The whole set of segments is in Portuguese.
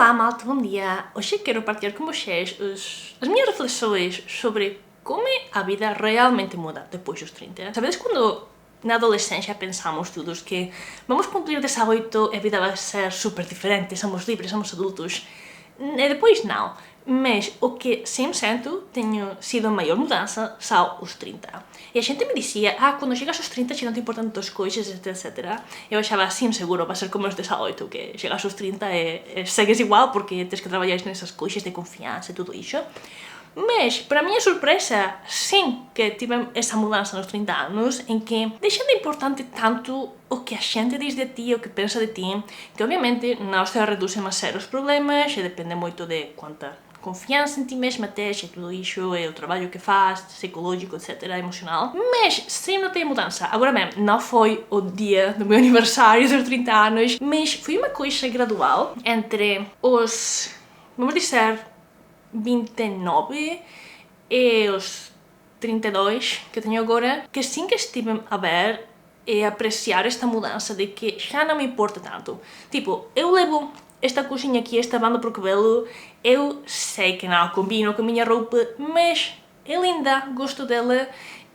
Olá malta, bom dia! Hoje quero partilhar com vocês as minhas reflexões sobre como a vida realmente muda depois dos 30. Sabedes quando na adolescência pensamos todos que vamos cumprir 18 e a vida vai ser super diferente, somos livres, somos adultos. E depois não. Mas o que 100% tenho sido a maior mudança são os 30. E a gente me dizia, quando chegas aos 30 já não te importam tantas coisas, etc. Eu achava assim, seguro, vai ser como os 18, que chegas aos 30 e segues igual porque tens que trabalhar nessas coisas de confiança e tudo isso. Mas, para minha surpresa, sim que tive essa mudança nos 30 anos, em que deixa de importar tanto o que a gente diz de ti, o que pensa de ti, que obviamente não se reduzem a ser os problemas, e depende muito de quanta confiança em ti mesma tens, e tudo isso, e o trabalho que faz, psicológico, etc., emocional. Mas, sim, notei mudança. Agora bem, não foi o dia do meu aniversário dos 30 anos, mas foi uma coisa gradual entre os, vamos dizer, 29 e os 32 que tenho agora, que sim que estive a ver e a apreciar esta mudança de que já não me importa tanto. Tipo, eu levo esta coisinha aqui, esta banda pro cabelo, eu sei que não combina com a minha roupa, mas é linda, gosto dela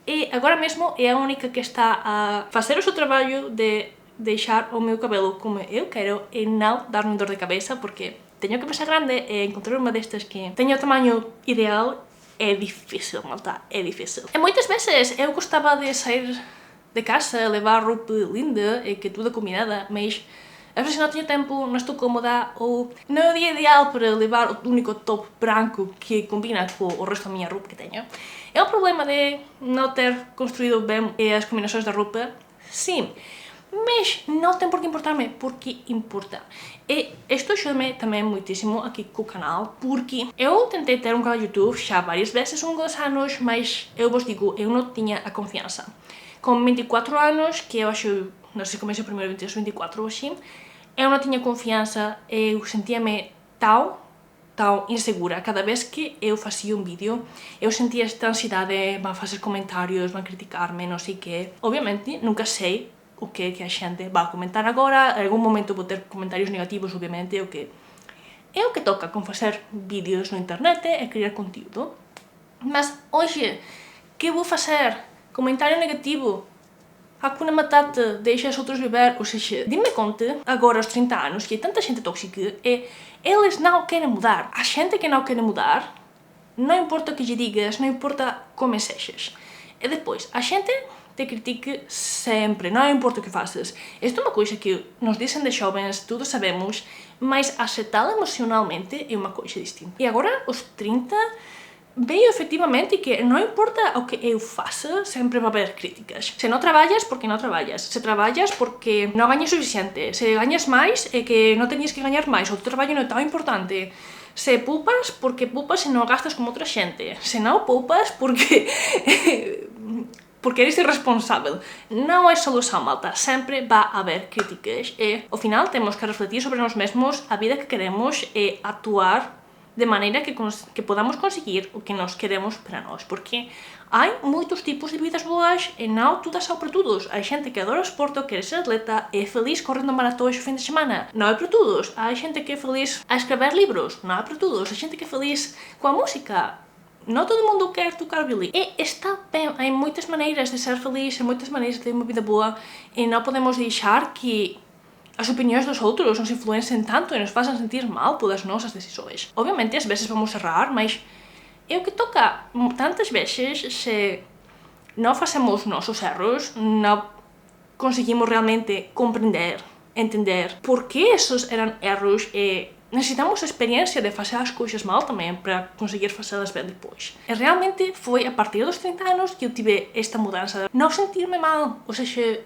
e agora mesmo é a única que está a fazer o seu trabalho de deixar o meu cabelo como eu quero e não dar-me dor de cabeça, porque tenho a cabeça grande e encontrar uma destas que tenha o tamanho ideal é difícil, malta, é difícil. E muitas vezes eu gostava de sair de casa, levar roupa linda e que tudo combinada, mas às vezes não tenho tempo, não estou cómoda ou não é o dia ideal para levar o único top branco que combina com o resto da minha roupa que tenho. É o problema de não ter construído bem as combinações da roupa? Sim. Mas não tem por que importar-me, porque importa. E isto ajuda-me também muitíssimo aqui com o canal, porque eu tentei ter um canal de YouTube já várias vezes, uns anos, mas eu vos digo, eu não tinha a confiança. Com 24 anos, que eu acho, não sei se comecei primeiro 24 ou assim, eu não tinha confiança, eu sentia-me tão insegura. Cada vez que eu fazia um vídeo, eu sentia esta ansiedade, vão fazer comentários, vão criticar-me, não sei o quê. Obviamente, nunca sei o que a gente vai comentar agora, em algum momento vou ter comentários negativos, obviamente, o que é o que toca com fazer vídeos na internet, é criar conteúdo. Mas hoje, que vou fazer? Comentário negativo? Hakuna Matata, deixa os outros viver, ou seja, dime conta, agora aos 30 anos, que é tanta gente tóxica e eles não querem mudar. A gente que não quer mudar, não importa o que lhe digas, não importa como sejas. E depois, a gente te critique sempre, não importa o que faças. Isto é uma coisa que nos dizem de jovens, todos sabemos, mas aceitá-la emocionalmente é uma coisa distinta. E agora, aos 30, veio efetivamente que não importa o que eu faça, sempre vai haver críticas. Se não trabalhas, porque não trabalhas. Se trabalhas, porque não ganhas suficiente. Se ganhas mais, é que não tenias que ganhar mais. O teu trabalho não é tão importante. Se poupas, porque poupas e não gastas como outra gente. Se não poupas, porque eres irresponsável. Não é solução, malta. Sempre vai haver críticas e, ao final, temos que refletir sobre nós mesmos, a vida que queremos e atuar de maneira que podamos conseguir o que nós queremos para nós, porque há muitos tipos de vidas boas e não todas são para todos. Há gente que adora o esporte, quer ser atleta, é feliz correndo maratões no fim de semana. Não é para todos. Há gente que é feliz a escrever livros. Não é para todos. Há gente que é feliz com a música. Não todo mundo quer tocar violino. E está bem, há muitas maneiras de ser feliz, há muitas maneiras de ter uma vida boa e não podemos deixar que as opiniões dos outros nos influenciem tanto e nos façam sentir mal pelas nossas decisões. Obviamente, às vezes vamos errar, mas é o que toca. Tantas vezes, se não fazemos nossos erros, não conseguimos realmente compreender, entender por que esses eram erros e necessitamos experiência de fazer as coisas mal também para conseguir fazê-las bem depois. E realmente foi a partir dos 30 anos que eu tive esta mudança de não sentir-me mal, ou seja,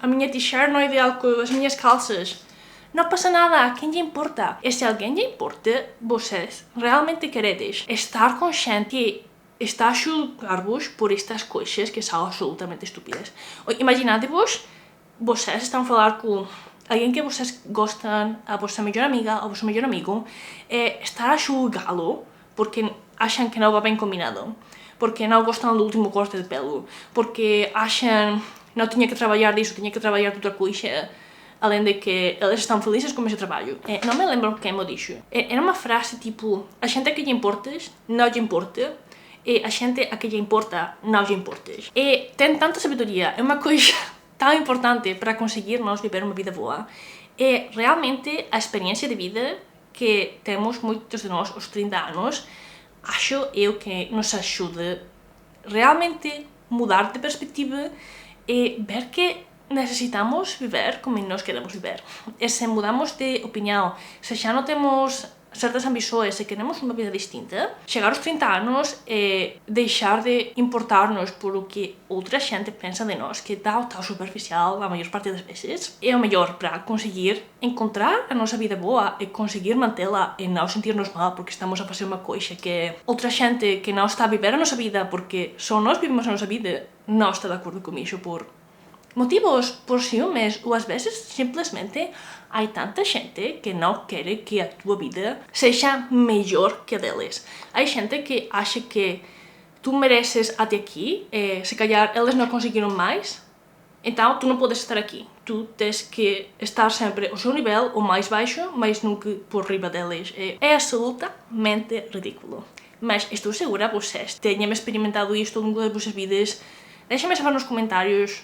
a minha t-shirt não é ideal com as minhas calças. Não passa nada, a quem lhe importa? E se alguém lhe importa, vocês realmente queredes estar consciente que está a julgar-vos por estas coisas que são absolutamente estúpidas. Imaginate-vos, vocês estão a falar com alguém que vocês gostam, a vossa melhor amiga ou o vosso melhor amigo, e estar a julgá-lo porque acham que não vai bem combinado, porque não gostam do último corte de pelo, porque acham não tinha que trabalhar disso, tinha que trabalhar de outra coisa. além de que eles estão felizes com o seu trabalho. Não me lembro quem me disse. Era uma frase tipo, a gente a que lhe importas, não lhe importa, e a gente a que lhe importa, não lhe importas. E tem tanta sabedoria, é uma coisa tão importante para conseguirmos viver uma vida boa. É realmente a experiência de vida que temos muitos de nós aos 30 anos, acho eu que nos ajuda realmente mudar de perspectiva e ver que necesitamos viver como nós queremos viver. E se mudamos de opinião, se já não temos certas ambições, se queremos uma vida distinta, chegar aos 30 anos e deixar de importar-nos por o que outra gente pensa de nós, que é tão superficial a maior parte das vezes, é o melhor para conseguir encontrar a nossa vida boa e conseguir mantê-la e não sentir-nos mal porque estamos a fazer uma coisa que outra gente que não está a viver a nossa vida, porque só nós vivemos a nossa vida, não está de acordo com isso por motivos, por ciúmes, ou às vezes simplesmente há tanta gente que não quer que a tua vida seja melhor que a deles. Há gente que acha que tu mereces até aqui, se calhar eles não conseguiram mais, então tu não podes estar aqui. Tu tens que estar sempre ao seu nível, ou mais baixo, mas nunca por riba deles. É absolutamente ridículo. Mas estou segura, vocês tenham experimentado isto ao longo das vossas vidas. Deixem-me saber nos comentários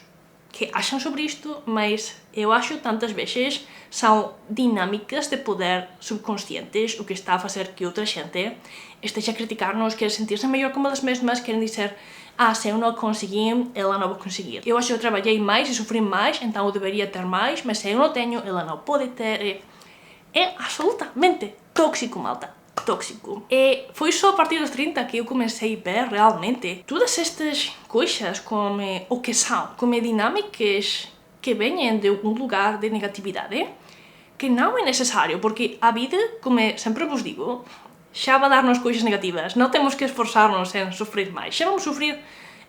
que acham sobre isto, mas eu acho tantas vezes são dinâmicas de poder subconscientes o que está a fazer que outra gente esteja a criticar-nos, quer sentir-se melhor como elas mesmas, querem dizer se eu não consegui, ela não vai conseguir. Eu acho que eu trabalhei mais e sofri mais, então eu deveria ter mais, mas se eu não tenho, ela não pode ter. É absolutamente tóxico, malta. Tóxico. E foi só a partir dos 30 que eu comecei a ver realmente todas estas coisas como o que são, como dinâmicas que vêm de um lugar de negatividade, que não é necessário, porque a vida, como sempre vos digo, já vai dar-nos coisas negativas, não temos que esforçar-nos em sofrer mais, já vamos sofrer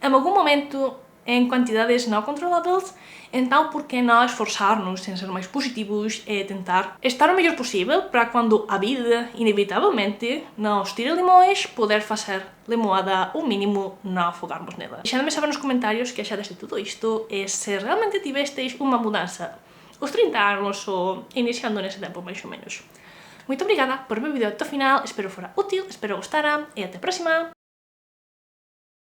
em algum momento em quantidades não controláveis, então por que não esforçar-nos em ser mais positivos e tentar estar o melhor possível para quando a vida inevitavelmente nos tire limões, poder fazer limoada ou mínimo não afogarmos nela. Deixando-me saber nos comentários que achaste de tudo isto e se realmente tivesteis uma mudança aos 30 anos ou iniciando nesse tempo mais ou menos. Muito obrigada por ver o vídeo até o final, espero que fora útil, espero que gostaram e até a próxima!